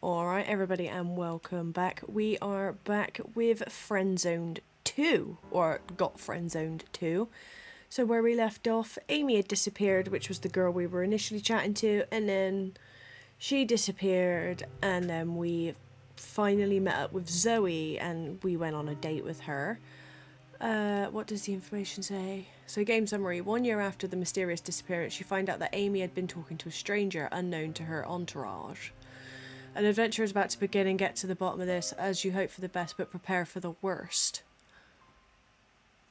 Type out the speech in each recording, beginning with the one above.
Alright, everybody, and welcome back. We are back with Friendzoned 2, or got Friendzoned 2. So where we left off, Amy had disappeared, which was the girl we were initially chatting to, and then she disappeared, and then we finally met up with Zoe, and we went on a date with her. What does the information say? So game summary, 1 year after the mysterious disappearance, you find out that Amy had been talking to a stranger unknown to her entourage. An adventure is about to begin, and get to the bottom of this as you hope for the best but prepare for the worst.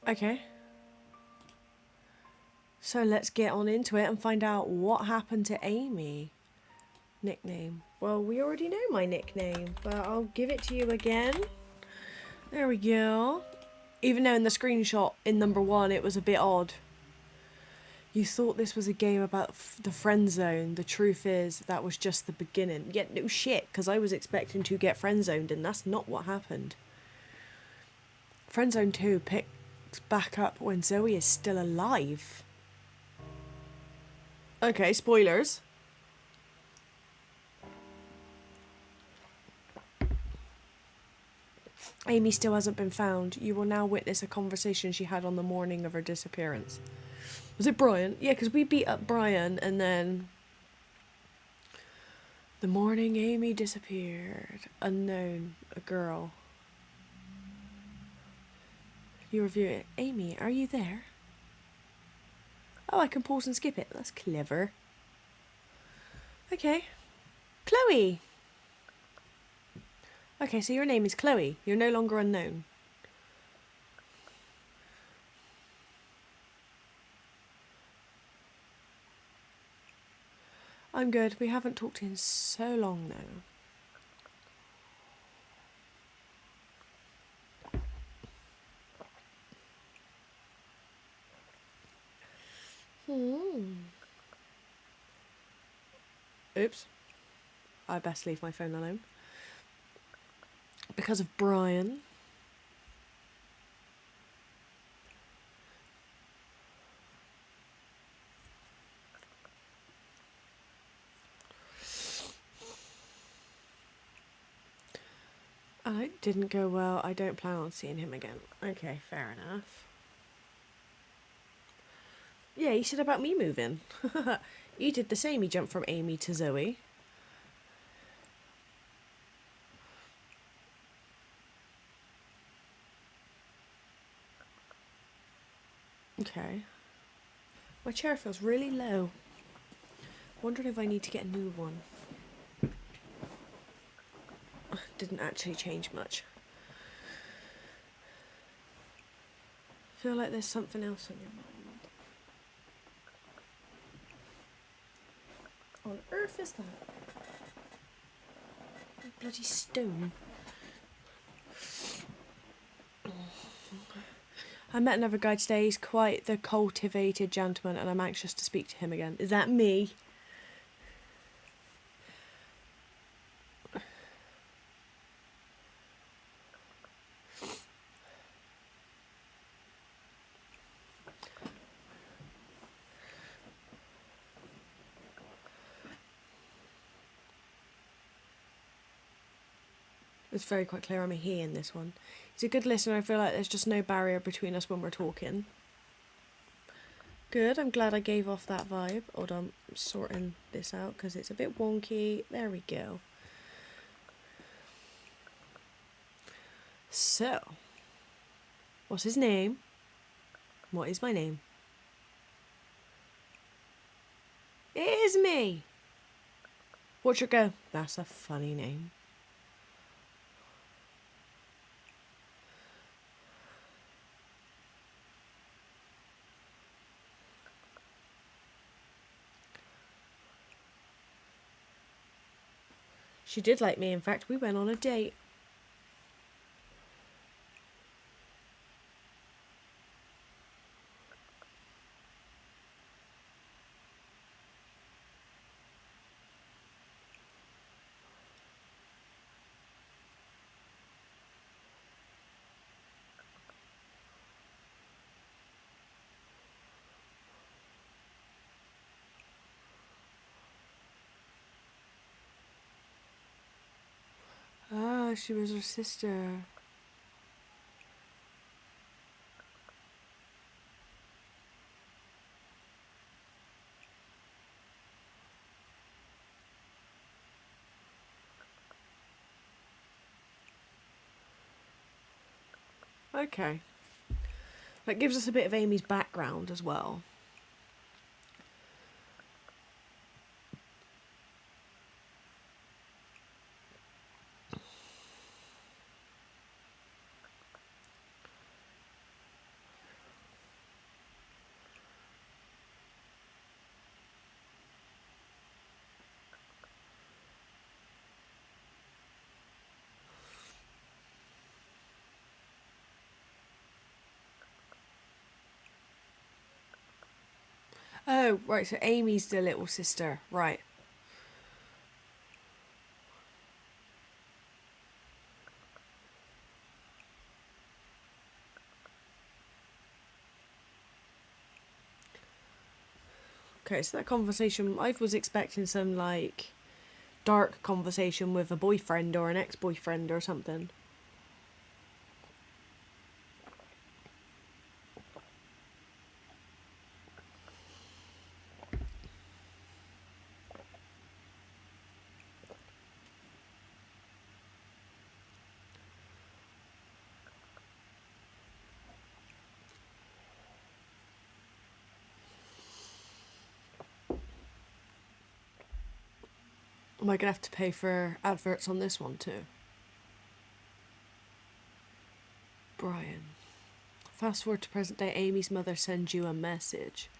Okay. So let's get on into it and find out what happened to Amy. Nickname. Well, we already know my nickname, but I'll give it to you again. There we go. Even though in the screenshot in number 1 it was a bit odd. You thought this was a game about the friend zone. The truth is, that was just the beginning. Yet no shit, because I was expecting to get friend zoned, and that's not what happened. Friend Zone 2 picks back up when Zoe is still alive. Okay, spoilers. Amy still hasn't been found. You will now witness a conversation she had on the morning of her disappearance. Was it Brian? Yeah, because we beat up Brian, and then the morning Amy disappeared. Unknown, a girl. You review it. Amy, are you there? Oh, I can pause and skip it. That's clever. Okay. Chloe. Okay, so your name is Chloe. You're no longer unknown. I'm good. We haven't talked in so long now. Oops. I best leave my phone alone. Because of Brian. It didn't go well. I don't plan on seeing him again. Okay, fair enough. Yeah, he said about me moving. You did the same. He jumped from Amy to Zoe. Okay. My chair feels really low. Wondering if I need to get a new one. Didn't actually change much. Feel like there's something else on your mind. What on earth is that? A bloody stone. I met another guy today. He's quite the cultivated gentleman, and I'm anxious to speak to him again. Is that me? It's very quite clear I'm a he in this one. He's a good listener. I feel like there's just no barrier between us when we're talking. Good, I'm glad I gave off that vibe. Hold on, I'm sorting this out because it's a bit wonky. There we go. So, what's his name? What is my name? It is me! What's your go? That's a funny name. She did like me. In fact, we went on a date. Ah, she was her sister. Okay. That gives us a bit of Amy's background as well. Oh, right, so Amy's the little sister, right. Okay, so that conversation, I was expecting some, like, dark conversation with a boyfriend or an ex-boyfriend or something. Am I going to have to pay for adverts on this one too? Brian. Fast forward to present day, Amy's mother sends you a message.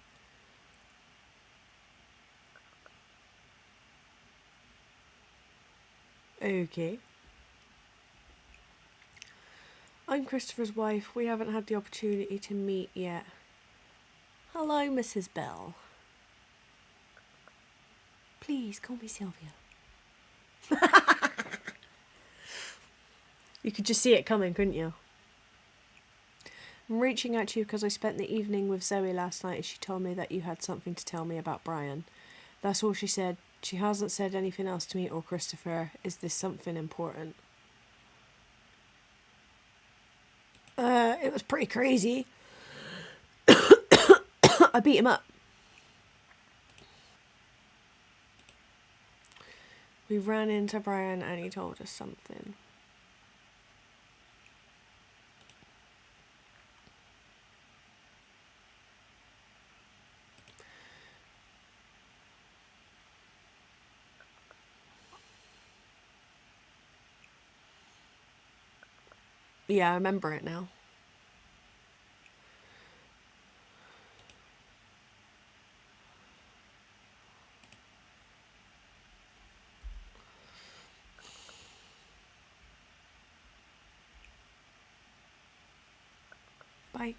Okay. I'm Christopher's wife. We haven't had the opportunity to meet yet. Hello, Mrs. Bell. Please call me Sylvia. You could just see it coming, couldn't you? I'm reaching out to you because I spent the evening with Zoe last night and she told me that you had something to tell me about Brian. That's all she said. She hasn't said anything else to me or Christopher. Is this something important? It was pretty crazy. I beat him up. We ran into Brian and he told us something. Yeah, I remember it now. Bye.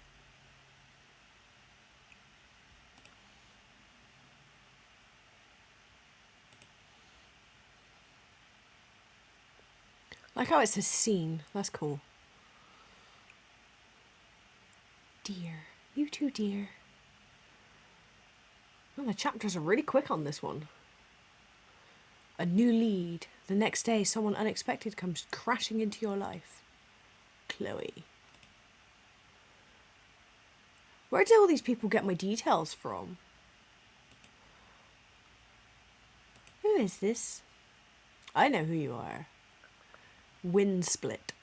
Like how it's a scene. That's cool. Dear. You too, dear. Oh, the chapters are really quick on this one. A new lead. The next day, someone unexpected comes crashing into your life. Chloe. Where did all these people get my details from? Who is this? I know who you are. Windsplit.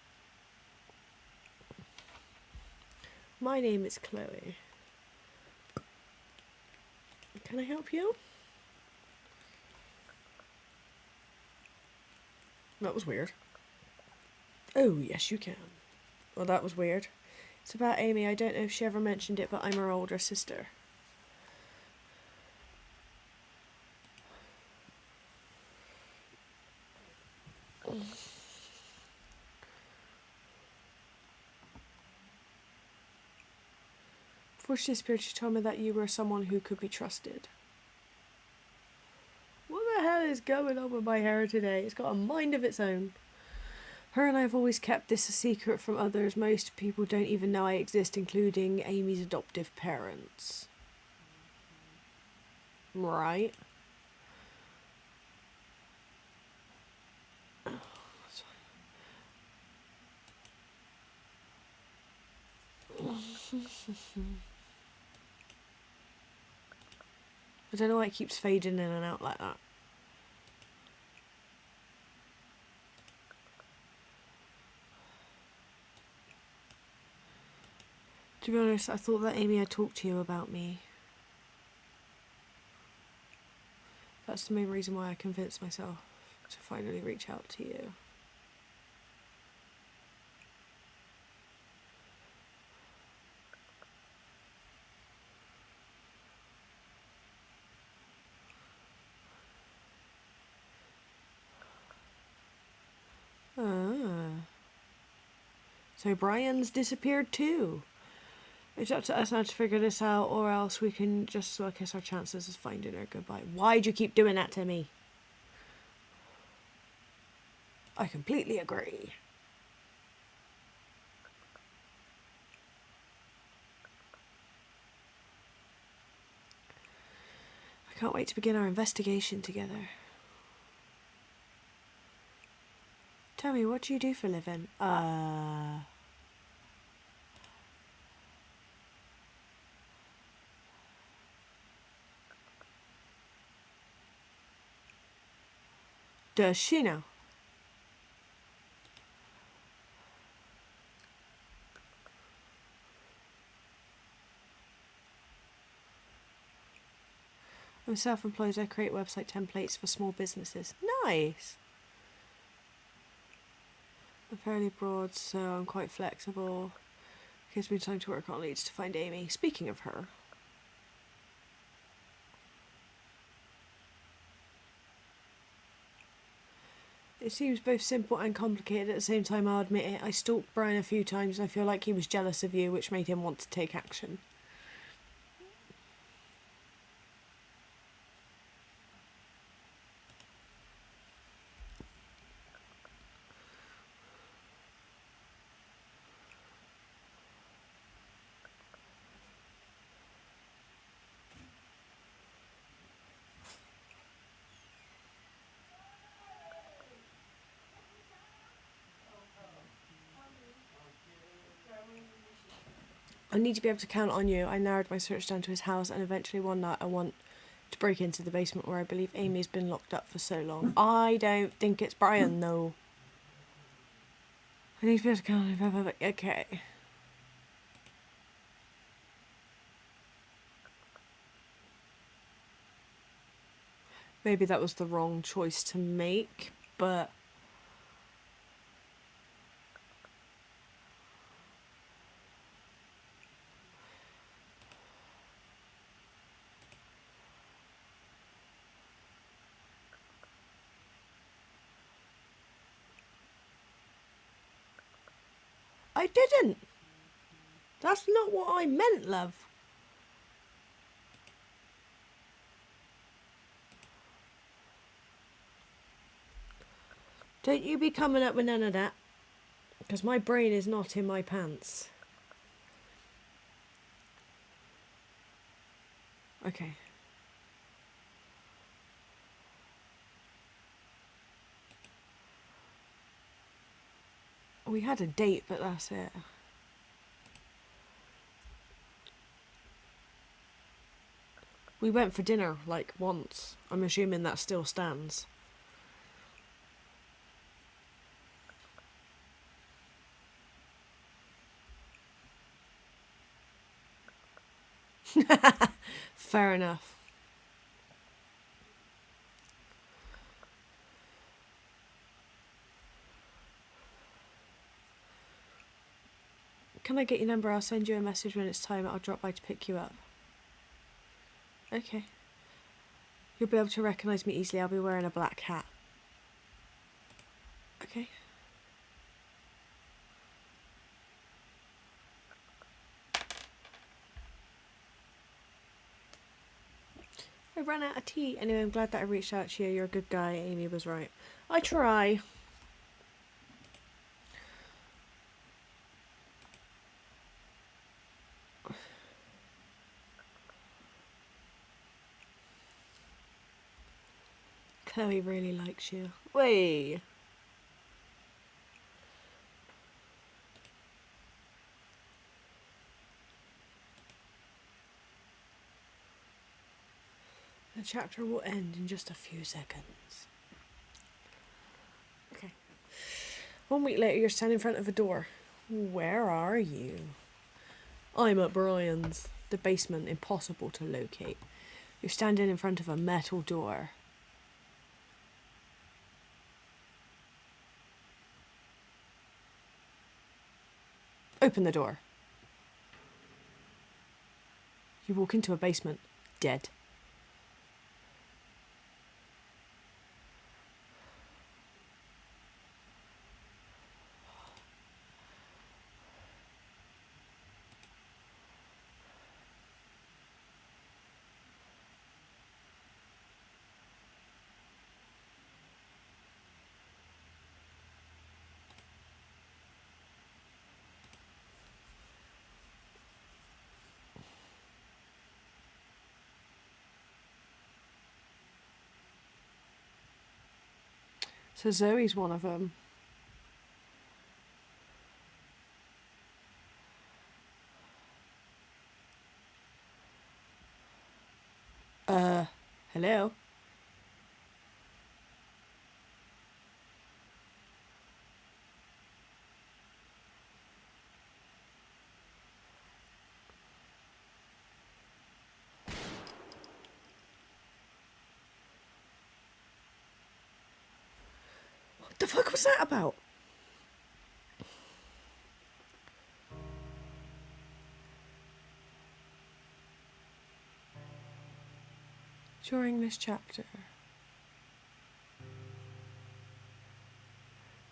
My name is Chloe. Can I help you? That was weird. Oh, yes, you can. Well, that was weird. It's about Amy. I don't know if she ever mentioned it, but I'm her older sister. Before she disappeared, she told me that you were someone who could be trusted. What the hell is going on with my hair today? It's got a mind of its own. Her and I have always kept this a secret from others. Most people don't even know I exist, including Amy's adoptive parents. Right. I don't know why it keeps fading in and out like that. To be honest, I thought that Amy had talked to you about me. That's the main reason why I convinced myself to finally reach out to you. Ah. So Brian's disappeared too. It's up to us now to figure this out, or else we can just kiss our chances of finding her goodbye. Why'd you keep doing that to me? I completely agree. I can't wait to begin our investigation together. Tell me, what do you do for a living? Does she know? I'm self-employed. I create website templates for small businesses. Nice. I'm fairly broad, so I'm quite flexible. Gives me time to work on leads to find Amy. Speaking of her. It seems both simple and complicated at the same time, I'll admit it. I stalked Brian a few times and I feel like he was jealous of you, which made him want to take action. I need to be able to count on you. I narrowed my search down to his house, and eventually one night I want to break into the basement where I believe Amy's been locked up for so long. I don't think it's Brian, though. I need to be able to count on him. Okay. Maybe that was the wrong choice to make, but... I didn't! That's not what I meant, love. Don't you be coming up with none of that. Because my brain is not in my pants. Okay. We had a date, but that's it. We went for dinner, like, once. I'm assuming that still stands. Fair enough. Can I get your number? I'll send you a message when it's time. I'll drop by to pick you up. Okay. You'll be able to recognise me easily. I'll be wearing a black hat. Okay. I ran out of tea. Anyway, I'm glad that I reached out to you. You're a good guy. Amy was right. I try. Chloe really likes you. Wait. The chapter will end in just a few seconds. Okay. 1 week later, you're standing in front of a door. Where are you? I'm at Brian's. The basement, impossible to locate. You're standing in front of a metal door. Open the door. You walk into a basement. Dead. So Zoe's one of them. Hello? What the fuck was that about? During this chapter,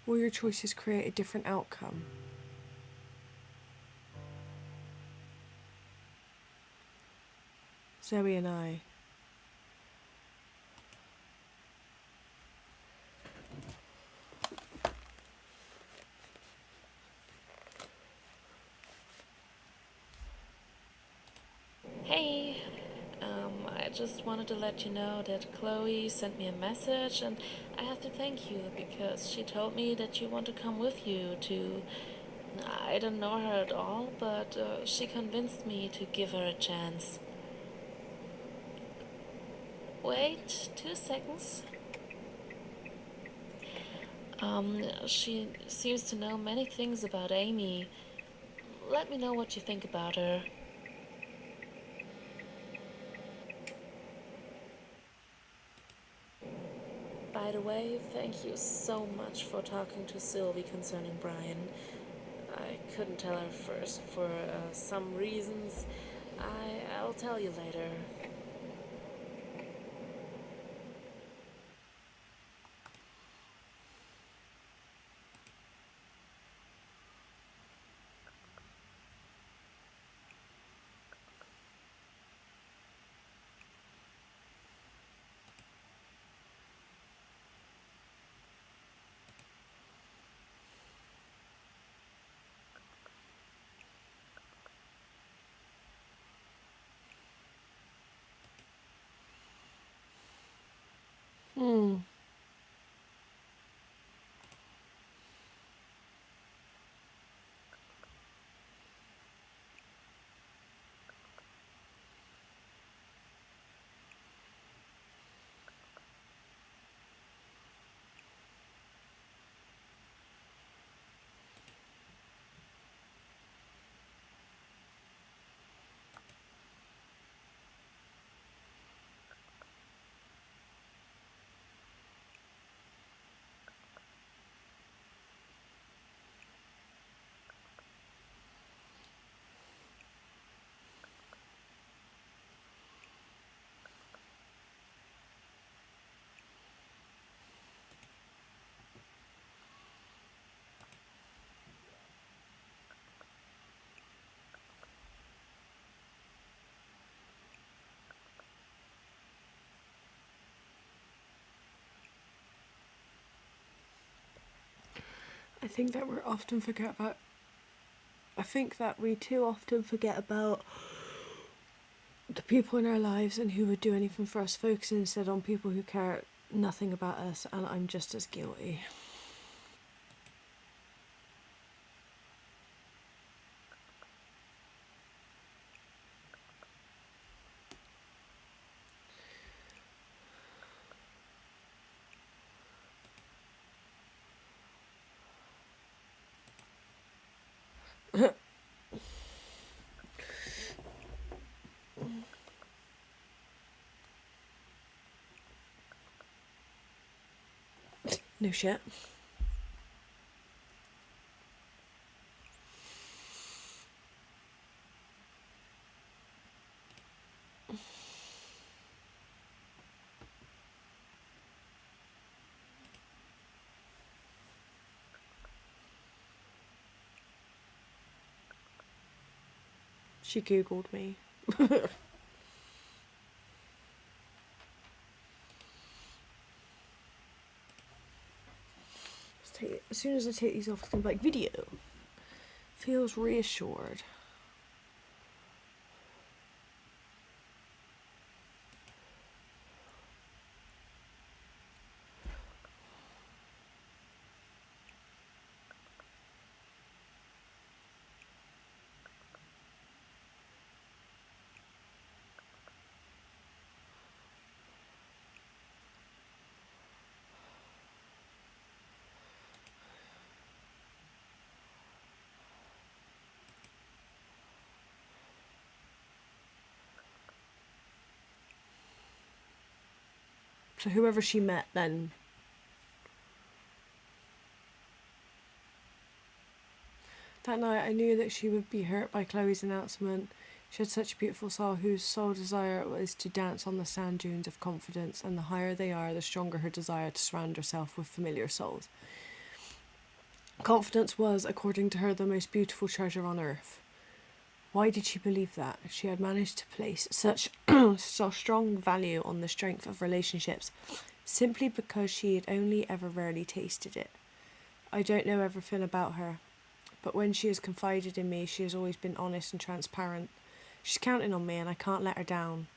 will your choices create a different outcome? Zoe and I. Hey, I just wanted to let you know that Chloe sent me a message, and I have to thank you because she told me that you want to come with you to. I don't know her at all, but she convinced me to give her a chance. Wait 2 seconds. She seems to know many things about Amy. Let me know what you think about her. By the way, thank you so much for talking to Sylvie concerning Brian. I couldn't tell her first for some reasons. I'll tell you later. I think that we too often forget about the people in our lives and who would do anything for us, focusing instead on people who care nothing about us, and I'm just as guilty. No shit. She googled me. As soon as I take these off, it's gonna be like video. Feels reassured. So whoever she met then. That night I knew that she would be hurt by Chloe's announcement. She had such a beautiful soul whose sole desire was to dance on the sand dunes of confidence, and the higher they are, the stronger her desire to surround herself with familiar souls. Confidence was, according to her, the most beautiful treasure on earth. Why did she believe that? She had managed to place such strong value on the strength of relationships simply because she had only ever rarely tasted it. I don't know everything about her, but when she has confided in me, she has always been honest and transparent. She's counting on me and I can't let her down.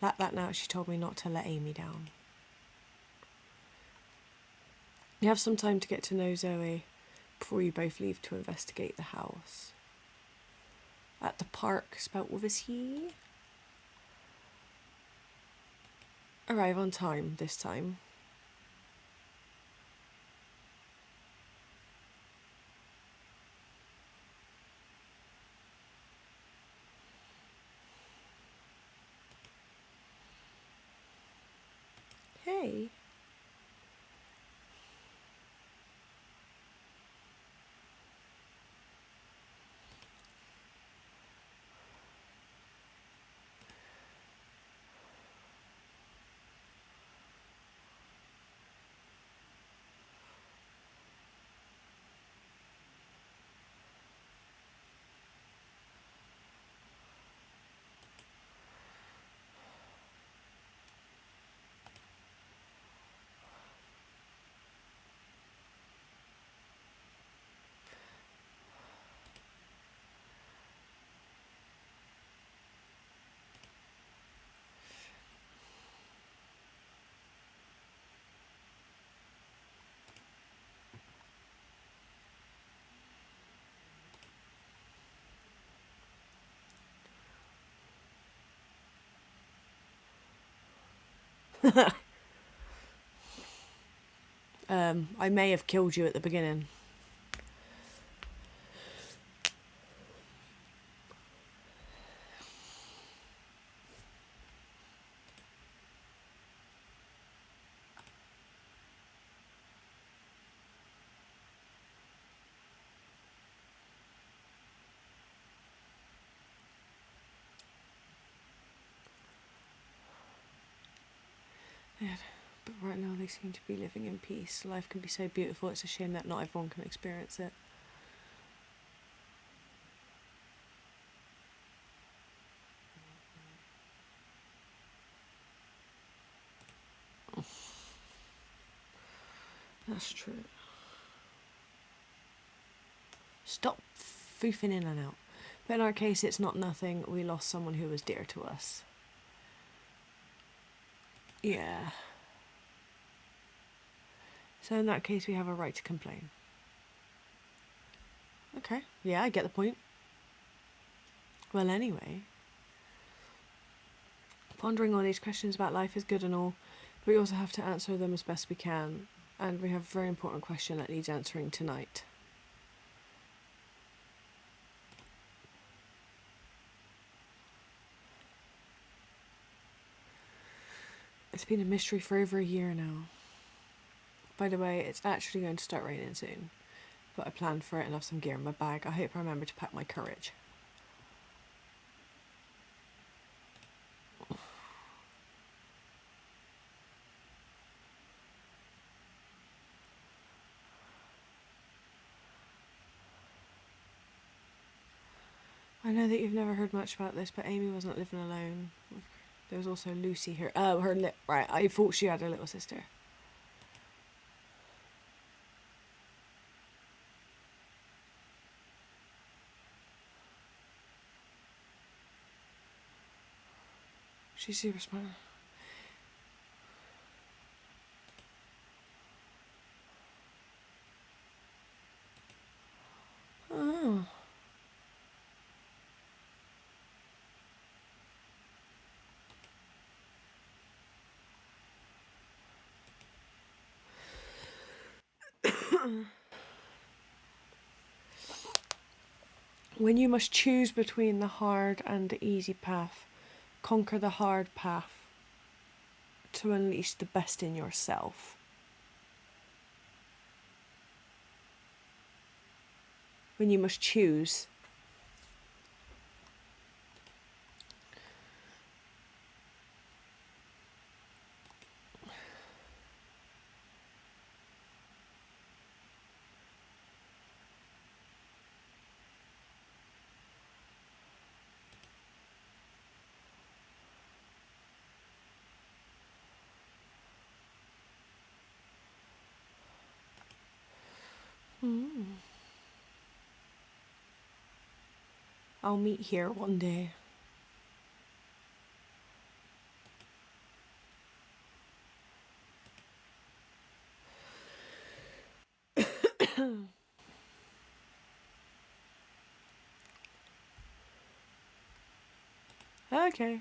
That night she told me not to let Amy down. You have some time to get to know Zoe before you both leave to investigate the house. At the park, spelt with a C. Arrive on time this time. Hey. I may have killed you at the beginning. Yeah, but right now they seem to be living in peace. Life can be so beautiful, it's a shame that not everyone can experience it. That's true. Stop foofing in and out. But in our case, it's not nothing. We lost someone who was dear to us. Yeah. So in that case, we have a right to complain. Okay. Yeah, I get the point. Well, anyway. Pondering all these questions about life is good and all, but we also have to answer them as best we can. And we have a very important question that needs answering tonight. It's been a mystery for over a year now. By the way, it's actually going to start raining soon, but I planned for it and have some gear in my bag. I hope I remember to pack my courage. I know that you've never heard much about this, but Amy wasn't living alone. There was also Lucy here. Oh, right. I thought she had a little sister. She's super smart. Oh. When you must choose between the hard and the easy path, conquer the hard path to unleash the best in yourself. When you must choose. I'll meet here one day. Okay.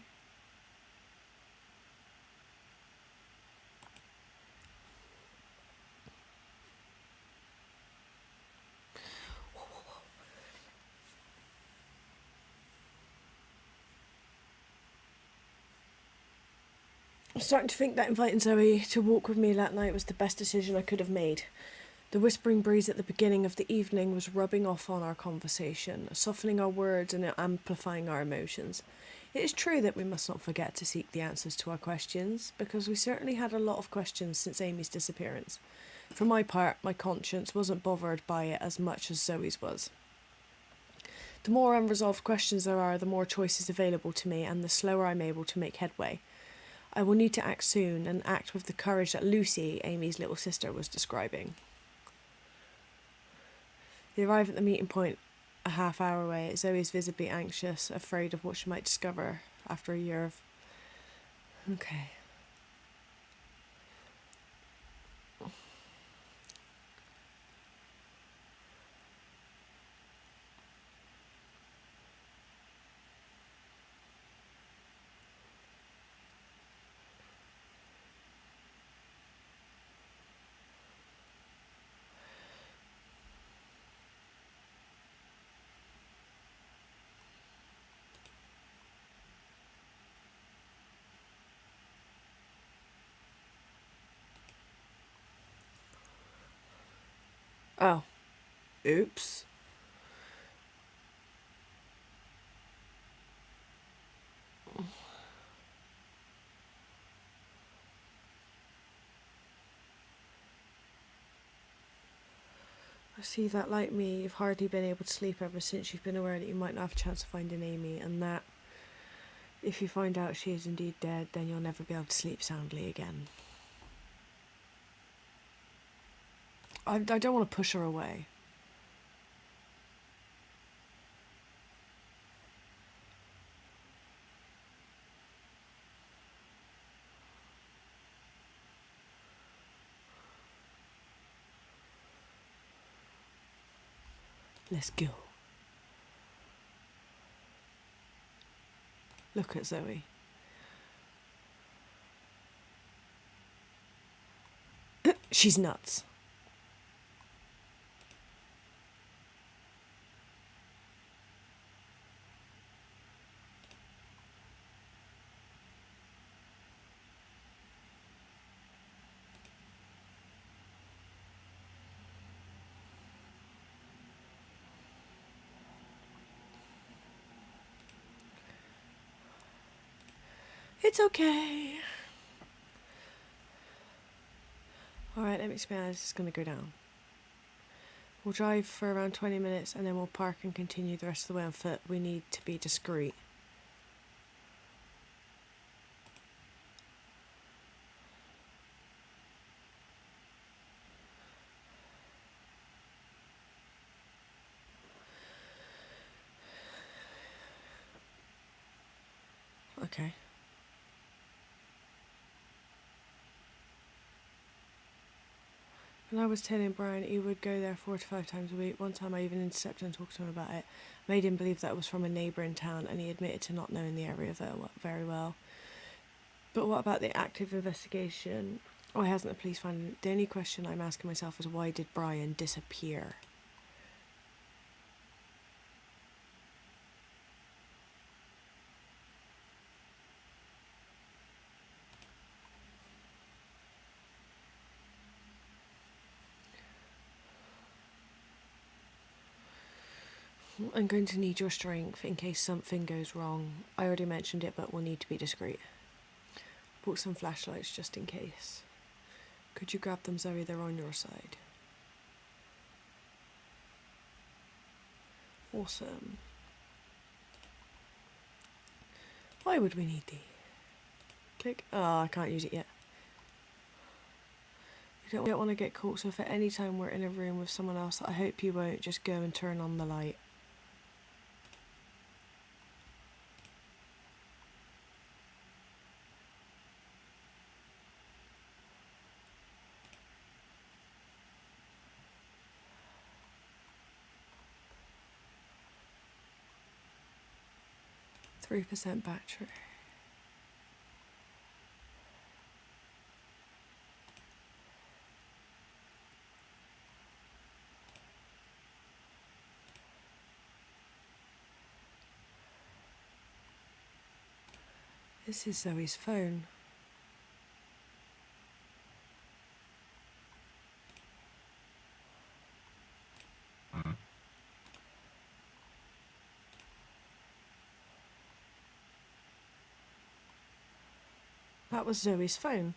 I'm starting to think that inviting Zoe to walk with me that night was the best decision I could have made. The whispering breeze at the beginning of the evening was rubbing off on our conversation, softening our words and amplifying our emotions. It is true that we must not forget to seek the answers to our questions, because we certainly had a lot of questions since Amy's disappearance. For my part, my conscience wasn't bothered by it as much as Zoe's was. The more unresolved questions there are, the more choices available to me, and the slower I'm able to make headway. I will need to act soon, and act with the courage that Lucy, Amy's little sister, was describing. They arrive at the meeting point a half hour away. Zoe is visibly anxious, afraid of what she might discover after a year of... Okay. Oh. Oops. I see that, like me, you've hardly been able to sleep ever since you've been aware that you might not have a chance of finding Amy, and that if you find out she is indeed dead, then you'll never be able to sleep soundly again. I don't want to push her away. Let's go. Look at Zoe. She's nuts. It's okay. Alright, let me explain how this is going to go down. We'll drive for around 20 minutes and then we'll park and continue the rest of the way on foot. We need to be discreet. Okay. When I was telling Brian he would go there 4 to 5 times a week, one time I even intercepted and talked to him about it. Made him believe that it was from a neighbour in town, and he admitted to not knowing the area very well. But what about the active investigation? Why hasn't the police found it? The only question I'm asking myself is why did Brian disappear? I'm going to need your strength in case something goes wrong. I already mentioned it, but we'll need to be discreet. Bought some flashlights just in case. Could you grab them, Zoe? They're on your side. Awesome. Why would we need these? Click. Oh, I can't use it yet. We don't want to get caught, so if at any time we're in a room with someone else, I hope you won't just go and turn on the light. %3 battery. This is Zoe's phone. That was Zoe's phone.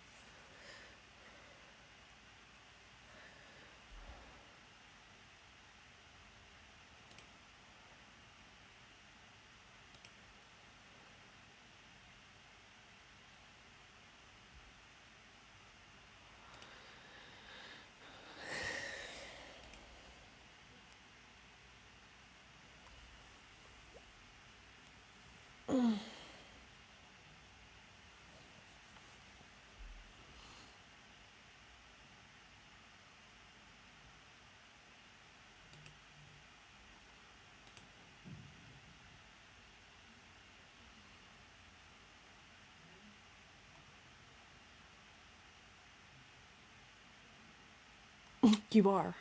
You are.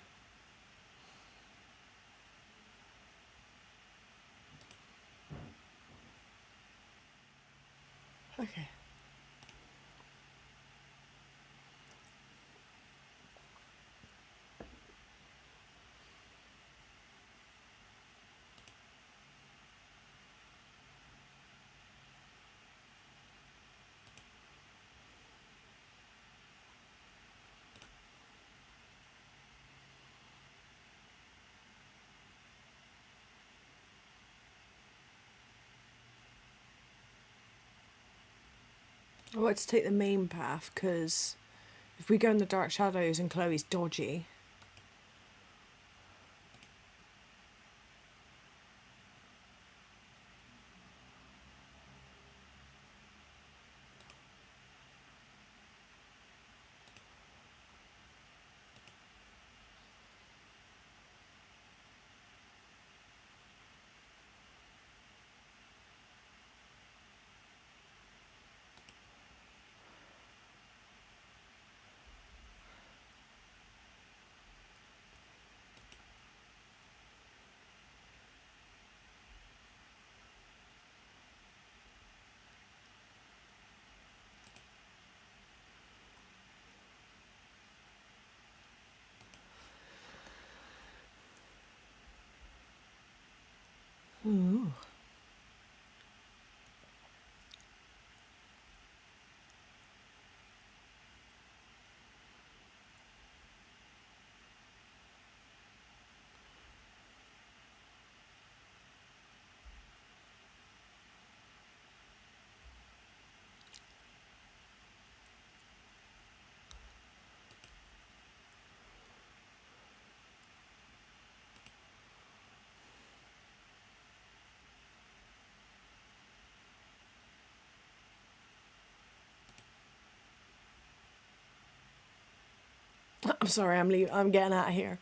Okay. I want to take the main path because if we go in the dark shadows and Chloe's dodgy. sorry, I'm getting out of here.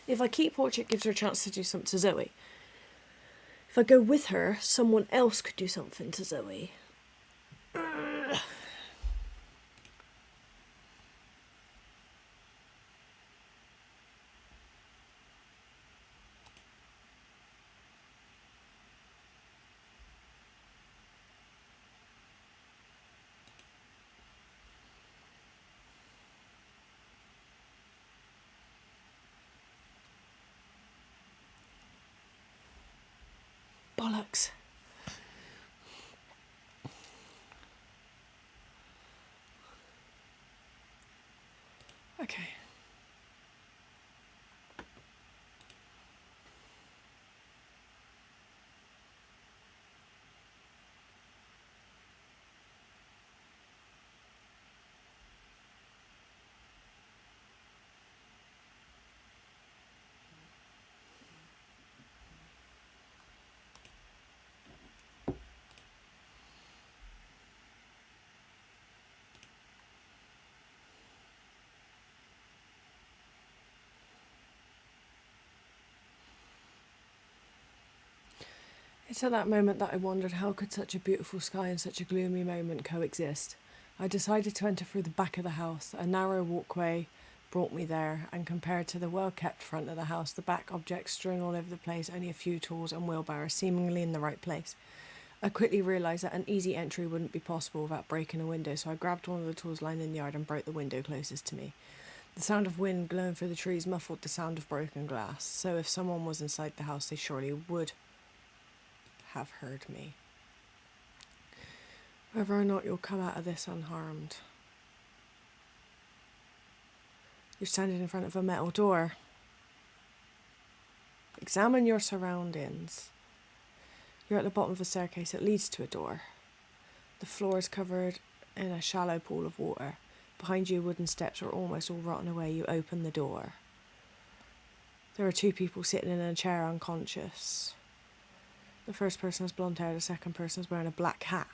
If I keep watch, it gives her a chance to do something to Zoe. If I go with her, someone else could do something to Zoe. Bollocks. Okay. It's at that moment that I wondered how could such a beautiful sky and such a gloomy moment coexist. I decided to enter through the back of the house. A narrow walkway brought me there, and compared to the well-kept front of the house, the back objects strewn all over the place, only a few tools and wheelbarrows seemingly in the right place. I quickly realised that an easy entry wouldn't be possible without breaking a window, so I grabbed one of the tools lying in the yard and broke the window closest to me. The sound of wind blowing through the trees muffled the sound of broken glass, so if someone was inside the house, they surely would have heard me. Whether or not you'll come out of this unharmed. You're standing in front of a metal door. Examine your surroundings. You're at the bottom of a staircase that leads to a door. The floor is covered in a shallow pool of water. Behind you, wooden steps are almost all rotten away. You open the door. There are two people sitting in a chair unconscious. The first person has blonde hair, the second person is wearing a black hat.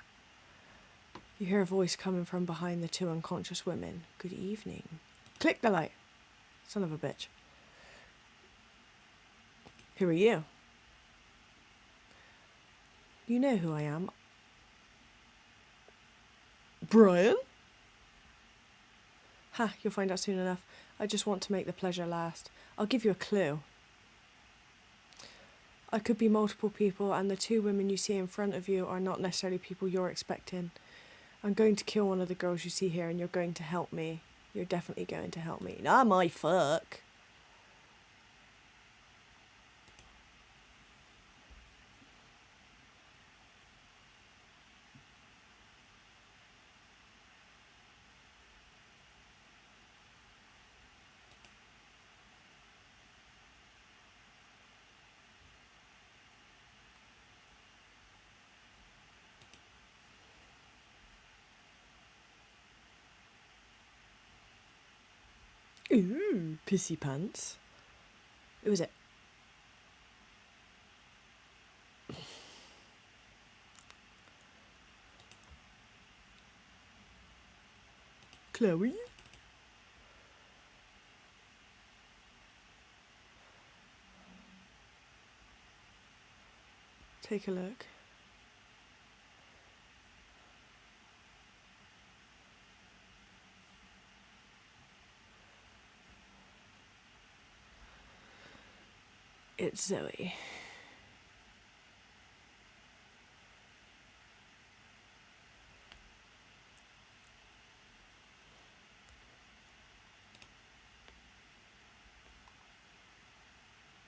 You hear a voice coming from behind the two unconscious women. Good evening. Click the light. Son of a bitch. Who are you? You know who I am. Brian? Ha, you'll find out soon enough. I just want to make the pleasure last. I'll give you a clue. I could be multiple people, and the two women you see in front of you are not necessarily people you're expecting. I'm going to kill one of the girls you see here, and you're going to help me. You're definitely going to help me. Not my fuck. Ooh, pissy pants. Who is it? Chloe? Take a look. It's Zoe.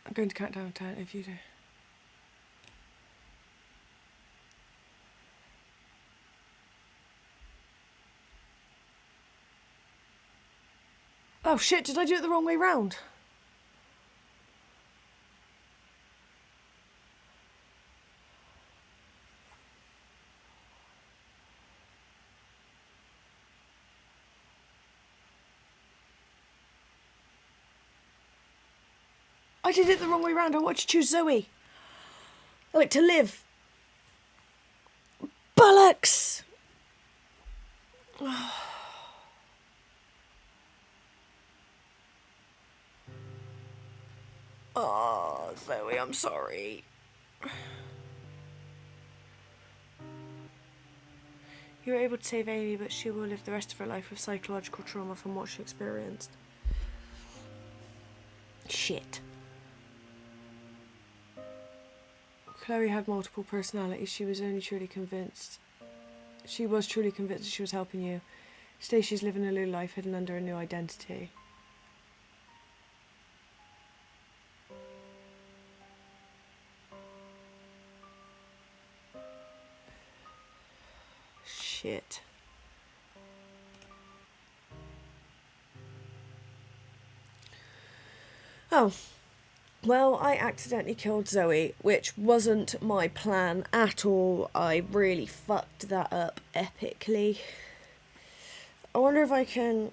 I'm going to count down 10 if you do. Oh shit, did I do it the wrong way round? I did it the wrong way round. I want to choose Zoe. I like to live. Bollocks! Oh, Zoe, I'm sorry. You were able to save Amy, but she will live the rest of her life with psychological trauma from what she experienced. Shit. Chloe had multiple personalities. She was truly convinced that she was helping you. Today she's living a new life hidden under a new identity. Shit. Oh. Well, I accidentally killed Zoe, which wasn't my plan at all. I really fucked that up epically. I wonder if I can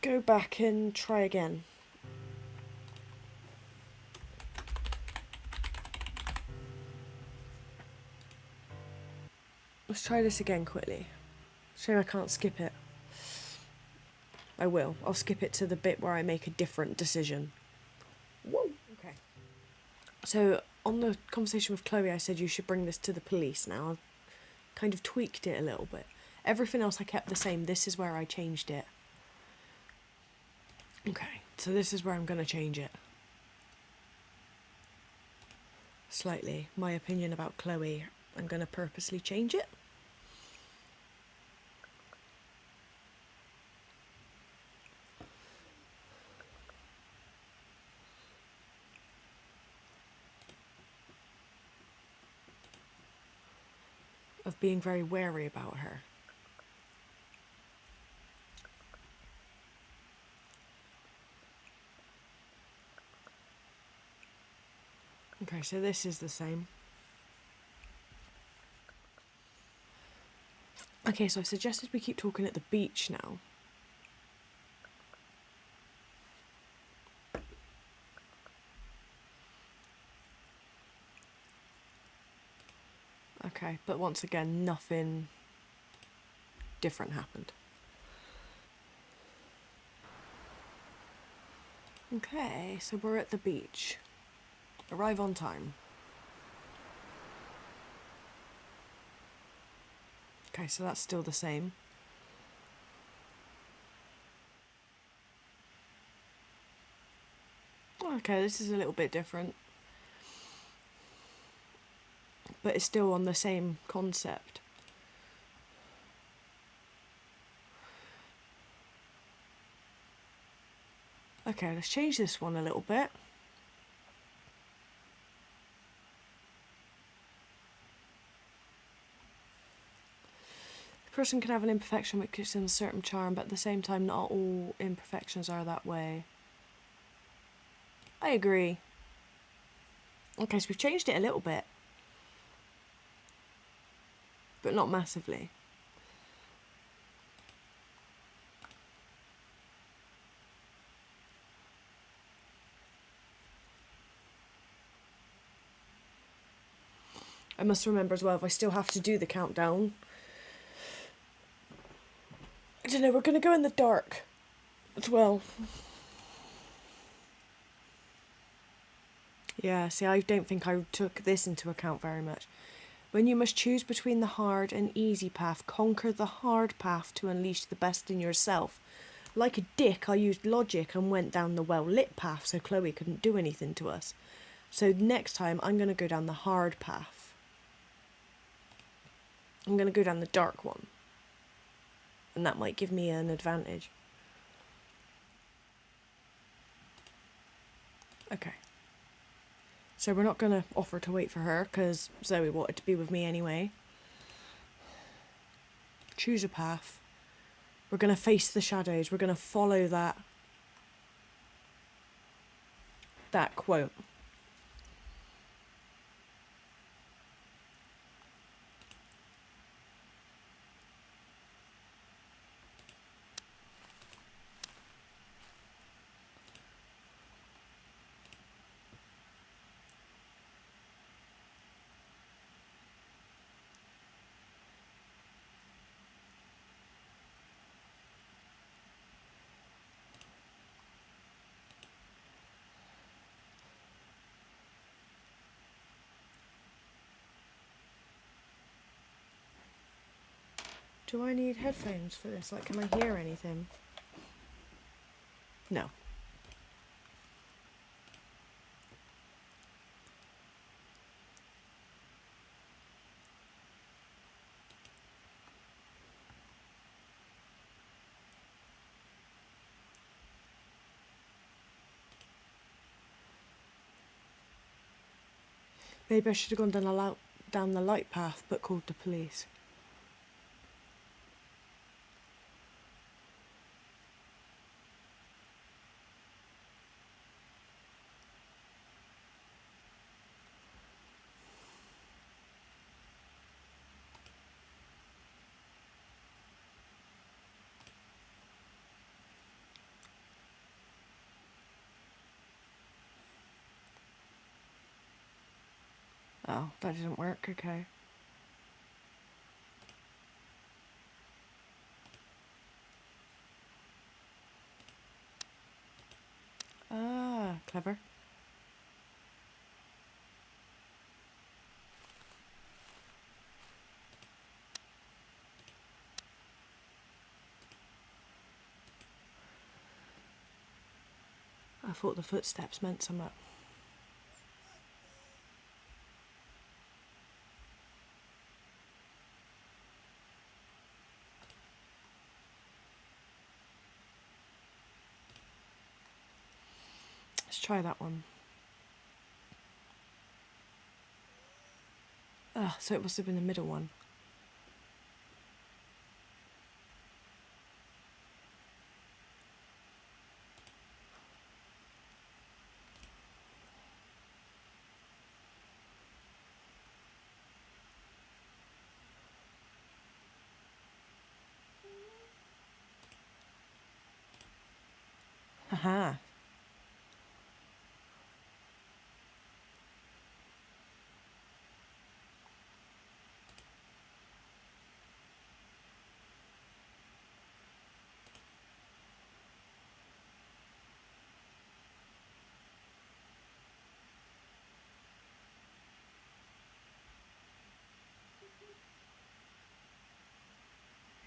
go back and try again. Let's try this again quickly. Shame I can't skip it. I will. I'll skip it to the bit where I make a different decision. Whoa. Okay. So, on the conversation with Chloe, I said you should bring this to the police now. I've kind of tweaked it a little bit. Everything else I kept the same. This is where I changed it. Okay, so this is where I'm going to change it. Slightly. My opinion about Chloe, I'm going to purposely change it. Of being very wary about her. Okay, so this is the same. Okay, so I've suggested we keep talking at the beach now. Okay, but once again, nothing different happened. Okay, so we're at the beach. Arrive on time. Okay, so that's still the same. Okay, this is a little bit different. But it's still on the same concept. Okay, let's change this one a little bit. A person can have an imperfection which gives them a certain charm, but at the same time not all imperfections are that way. I agree. Okay, so we've changed it a little bit. But not massively. I must remember as well if I still have to do the countdown. I don't know, we're going to go in the dark as well. Yeah, see, I don't think I took this into account very much. When you must choose between the hard and easy path, conquer the hard path to unleash the best in yourself. Like a dick, I used logic and went down the well-lit path so Chloe couldn't do anything to us. So next time, I'm going to go down the hard path. I'm going to go down the dark one. And that might give me an advantage. Okay. So we're not going to offer to wait for her, because Zoe wanted to be with me anyway. Choose a path. We're going to face the shadows. We're going to follow that quote. Do I need headphones for this? Like, can I hear anything? No. Maybe I should have gone down the light path, but called the police. Oh, that didn't work, okay. Ah, clever. I thought the footsteps meant something. Let's try that one. Ah, so it must have been the middle one. Haha.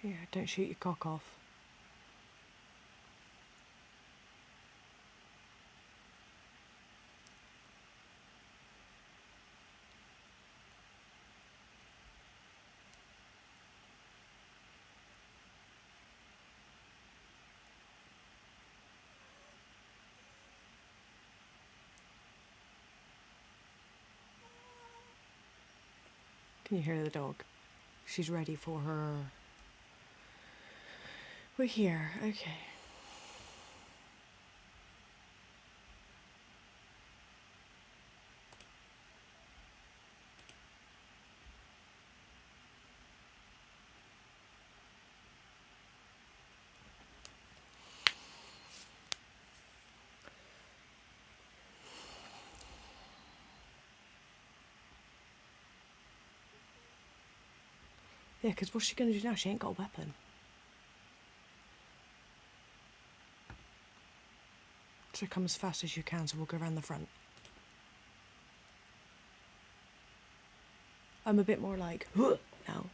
Yeah, don't shoot your cock off. Can you hear the dog? She's ready for her. We're here, okay. Yeah, because what's she going to do now? She ain't got a weapon. So come as fast as you can, so we'll go around the front. I'm a bit more like, huh, now.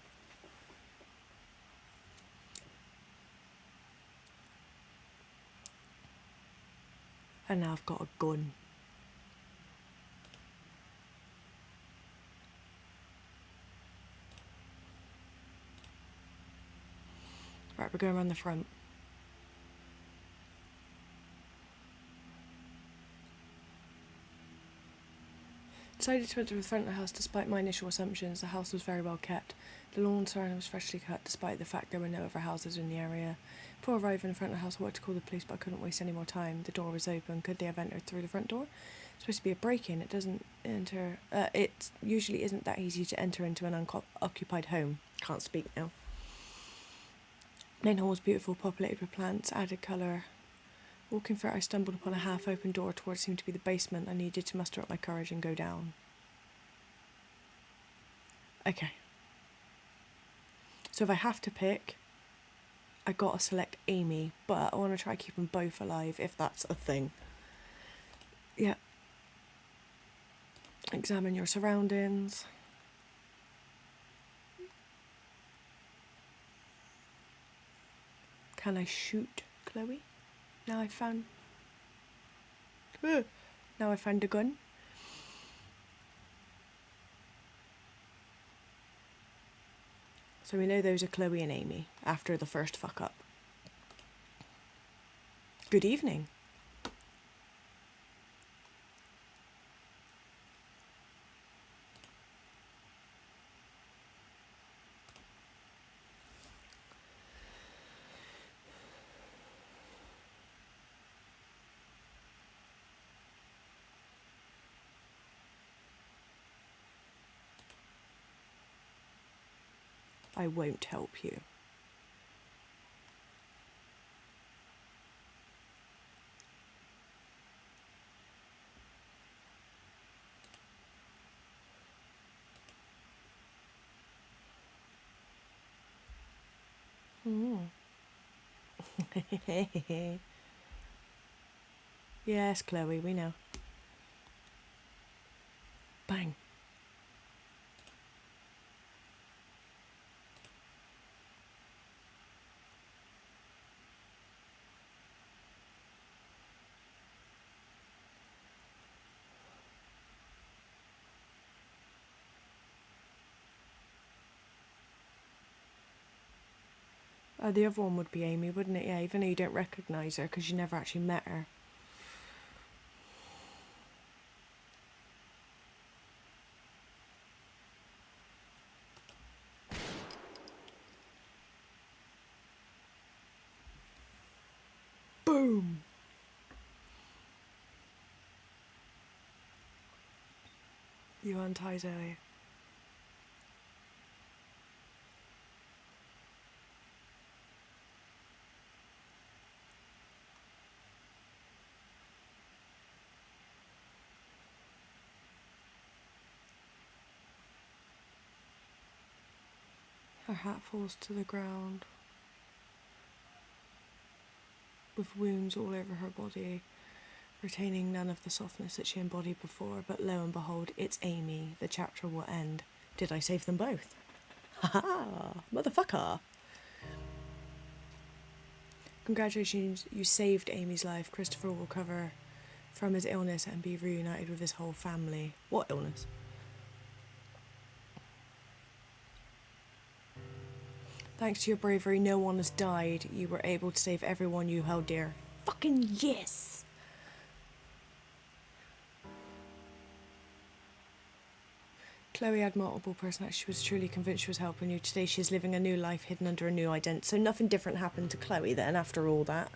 And now I've got a gun. Right, we're going around the front. Decided to enter the front of the house despite my initial assumptions. The house was very well kept. The lawn surrounding was freshly cut despite the fact there were no other houses in the area. Before arriving in front of the house, I wanted to call the police, but I couldn't waste any more time. The door was open. Could they have entered through the front door? It's supposed to be a break-in. It doesn't enter. It usually isn't that easy to enter into an unoccupied home. Can't speak now. Main hall was beautiful, populated with plants, added colour. Walking through it, I stumbled upon a half-open door towards what seemed to be the basement. I needed to muster up my courage and go down. Okay. So if I have to pick, I gotta select Amy, but I want to try keeping both alive if that's a thing. Yeah. Examine your surroundings. Can I shoot Chloe? Now I found a gun. So we know those are Chloe and Amy after the first fuck up. Good evening. I won't help you. Yes, Chloe, we know. Bang. The other one would be Amy, wouldn't it? Yeah, even though you don't recognise her because you never actually met her. Boom! You untie Zoe. Her hat falls to the ground with wounds all over her body, retaining none of the softness that she embodied before, but lo and behold, it's Amy. The chapter will end. Did I save them both? Ha ha! Motherfucker! Congratulations, you saved Amy's life. Christopher will recover from his illness and be reunited with his whole family. What illness? Thanks to your bravery, no one has died. You were able to save everyone you held dear. Fucking yes! Chloe had multiple personalities. She was truly convinced she was helping you. Today she is living a new life hidden under a new identity. So nothing different happened to Chloe then after all that.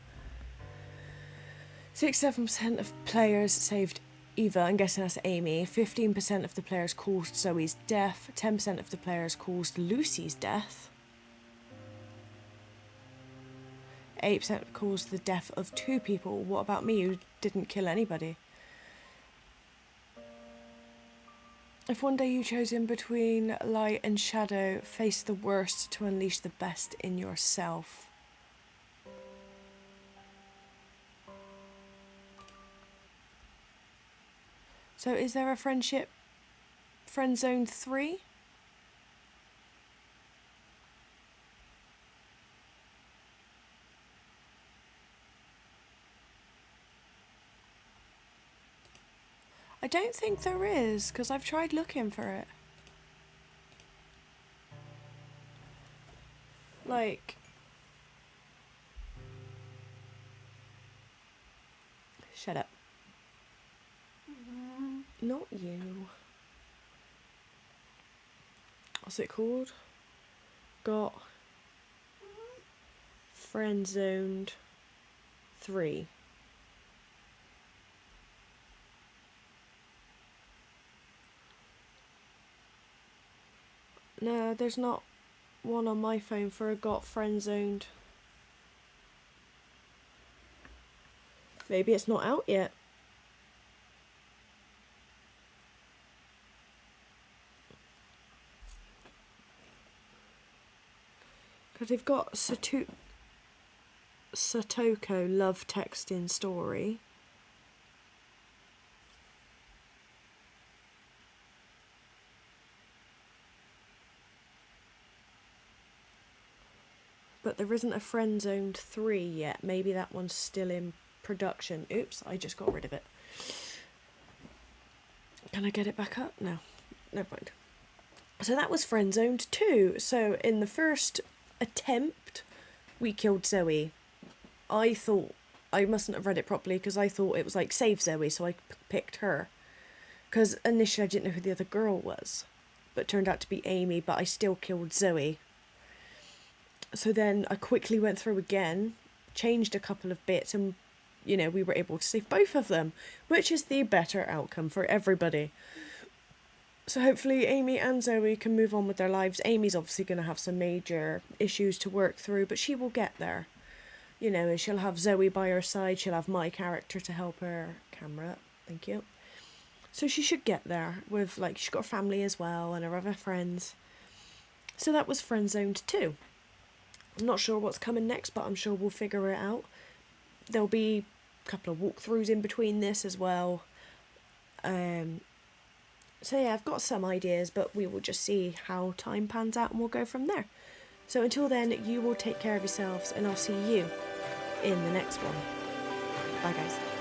67% of players saved Eva, I'm guessing that's Amy. 15% of the players caused Zoe's death. 10% of the players caused Lucy's death. 8% caused the death of 2 people. What about me, who didn't kill anybody? If one day you chose in between light and shadow, face the worst to unleash the best in yourself. So is there a friendship friend zone 3? I don't think there is, because I've tried looking for it. Like, shut up. Not you. What's it called? Got friend zoned 3. No, there's not one on my phone for a got friend zoned. Maybe it's not out yet. Because they've got Satoko love texting story. But there isn't a friend zoned 3 yet. Maybe that one's still in production. Oops, I just got rid of it. Can I get it back up? No. Never mind. So that was friend zoned 2. So in the first attempt, we killed Zoe. I thought, I mustn't have read it properly because I thought it was like save Zoe, so I picked her. Because initially I didn't know who the other girl was. But it turned out to be Amy, but I still killed Zoe. So then I quickly went through again, changed a couple of bits, and, you know, we were able to save both of them, which is the better outcome for everybody. So hopefully Amy and Zoe can move on with their lives. Amy's obviously going to have some major issues to work through, but she will get there. You know, and she'll have Zoe by her side, she'll have my character to help her. Camera, thank you. So she should get there with, like, she's got her family as well and her other friends. So that was friend zoned 2. I'm not sure what's coming next, but I'm sure we'll figure it out. There'll be a couple of walkthroughs in between this as well. So yeah, I've got some ideas, but we will just see how time pans out and we'll go from there. So until then, you will take care of yourselves and I'll see you in the next one. Bye guys.